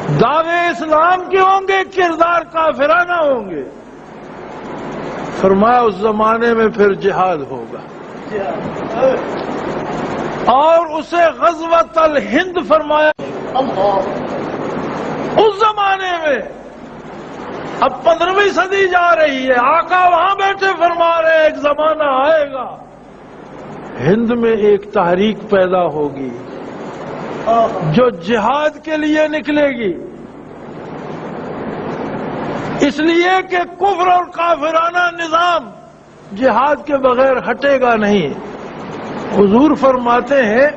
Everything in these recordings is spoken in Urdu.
دعوے اسلام کے ہوں گے، کردار کافرانہ ہوں گے۔ فرمایا اس زمانے میں پھر جہاد ہوگا، اور اسے غزوۃ الہند فرمایا۔ اس زمانے میں اب 15ویں صدی جا رہی ہے، آقا وہاں بیٹھے فرما رہے ہیں ایک زمانہ آئے گا ہند میں ایک تحریک پیدا ہوگی جو جہاد کے لیے نکلے گی، اس لیے کہ کفر اور کافرانہ نظام جہاد کے بغیر ہٹے گا نہیں۔ حضور فرماتے ہیں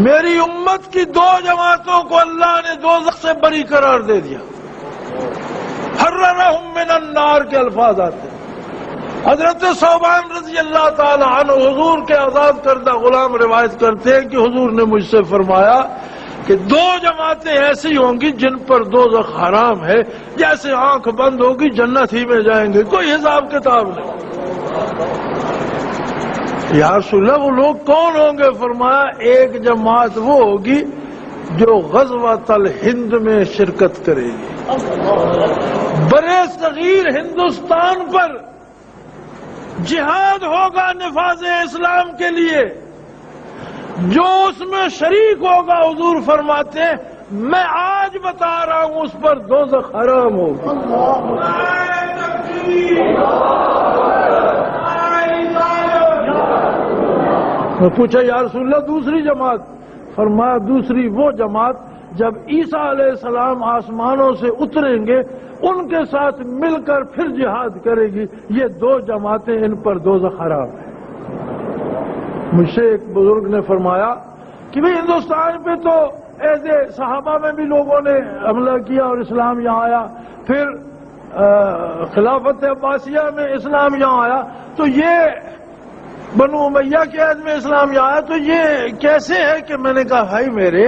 میری امت کی 2 جماعتوں کو اللہ نے دوزخ سے بری قرار دے دیا، حررہم من النار کے الفاظ آتے ہیں۔ حضرت ثوبان رضی اللہ تعالی عنہ حضور کے آزاد کردہ غلام روایت کرتے ہیں کہ حضور نے مجھ سے فرمایا کہ 2 جماعتیں ایسی ہوں گی جن پر دوزخ حرام ہے، جیسے آنکھ بند ہوگی جنت ہی میں جائیں گے، کوئی حساب کتاب نہیں۔ یا رسول اللہ وہ لوگ کون ہوں گے؟ فرمایا ایک جماعت وہ ہوگی جو غزوۃ الہند میں شرکت کرے گی۔ برے صغیر ہندوستان پر جہاد ہوگا نفاذ اسلام کے لیے، جو اس میں شریک ہوگا حضور فرماتے ہیں میں آج بتا رہا ہوں اس پر دوزخ حرام ہوگا۔ میں پوچھا یا رسول اللہ دوسری جماعت؟ فرمایا دوسری وہ جماعت جب عیسیٰ علیہ السلام آسمانوں سے اتریں گے ان کے ساتھ مل کر پھر جہاد کرے گی، یہ 2 جماعتیں ان پر دوزخ حرام ہے۔ مجھ سے ایک بزرگ نے فرمایا کہ بھئی ہندوستان پہ تو ایسے صحابہ میں بھی لوگوں نے حملہ کیا اور اسلام یہاں آیا، پھر خلافت عباسیہ میں اسلام یہاں آیا، تو یہ بنو امیہ کے عہد میں اسلام یہاں آیا، تو یہ کیسے ہے؟ کہ میں نے کہا بھائی میرے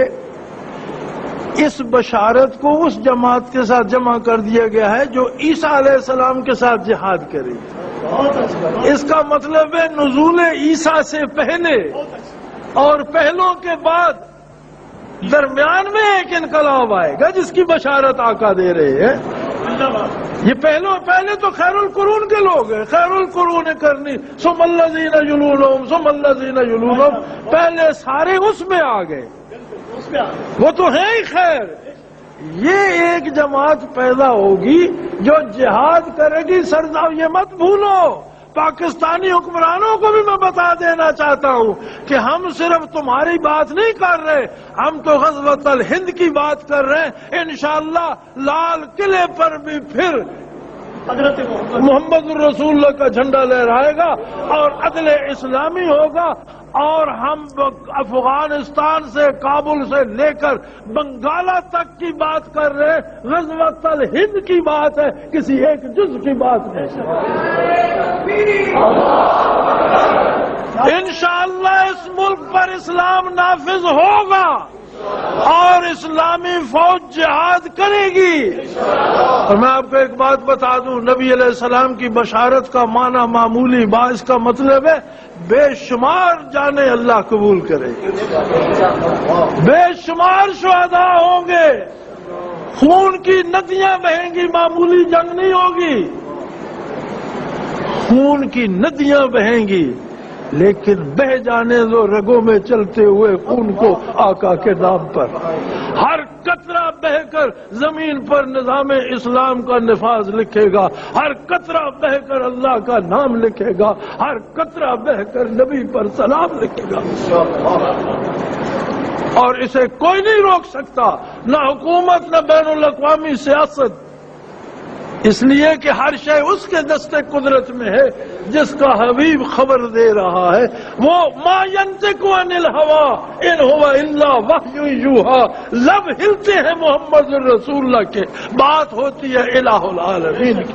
اس بشارت کو اس جماعت کے ساتھ جمع کر دیا گیا ہے جو عیسیٰ علیہ السلام کے ساتھ جہاد کرے گی۔ اس کا مطلب ہے نزول عیسیٰ سے پہلے اور پہلوں کے بعد درمیان میں ایک انقلاب آئے گا جس کی بشارت آقا دے رہے ہیں۔ یہ پہلے تو خیر القرون کے لوگ ہیں، خیر القرون کرنی ثم الذین یلونہم ثم الذین یلونہم، پہلے سارے اس میں آ گئے، وہ تو ہے ہی خیر۔ یہ ایک جماعت پیدا ہوگی جو جہاد کرے گی۔ سرزاو یہ مت بھولو، پاکستانی حکمرانوں کو بھی میں بتا دینا چاہتا ہوں کہ ہم صرف تمہاری بات نہیں کر رہے، ہم تو غزوۃ الہند کی بات کر رہے ہیں۔ انشاءاللہ لال قلعے پر بھی پھر محمد الرسول اللہ کا جھنڈا لہرائے گا اور عدل اسلامی ہوگا، اور ہم افغانستان سے کابل سے لے کر بنگالہ تک کی بات کر رہے ہیں۔ غزوۃ الہند کی بات ہے، کسی ایک جز کی بات نہیں۔ انشاءاللہ اس ملک پر اسلام نافذ ہوگا اور اسلامی فوج جہاد کرے گی۔ اور میں آپ کو ایک بات بتا دوں، نبی علیہ السلام کی بشارت کا معنی معمولی اس کا مطلب ہے بے شمار جانیں اللہ قبول کرے، بے شمار شہداء ہوں گے، خون کی ندیاں بہیں گی، معمولی جنگ نہیں ہوگی، خون کی ندیاں بہیں گی، لیکن بہ جانے دو رگوں میں چلتے ہوئے خون کو آقا کے نام پر۔ ہر قطرہ بہ کر زمین پر نظام اسلام کا نفاذ لکھے گا، ہر قطرہ بہ کر اللہ کا نام لکھے گا، ہر قطرہ بہ کر نبی پر سلام لکھے گا، اور اسے کوئی نہیں روک سکتا، نہ حکومت نہ بین الاقوامی سیاست، اس لیے کہ ہر شے اس کے دستے قدرت میں ہے جس کا حبیب خبر دے رہا ہے۔ وہ ما ینطق عن الہوی ان هو الا وحی یوحی، لب ہلتے ہیں محمد الرسول اللہ کے، بات ہوتی ہے الہ العالمین کی۔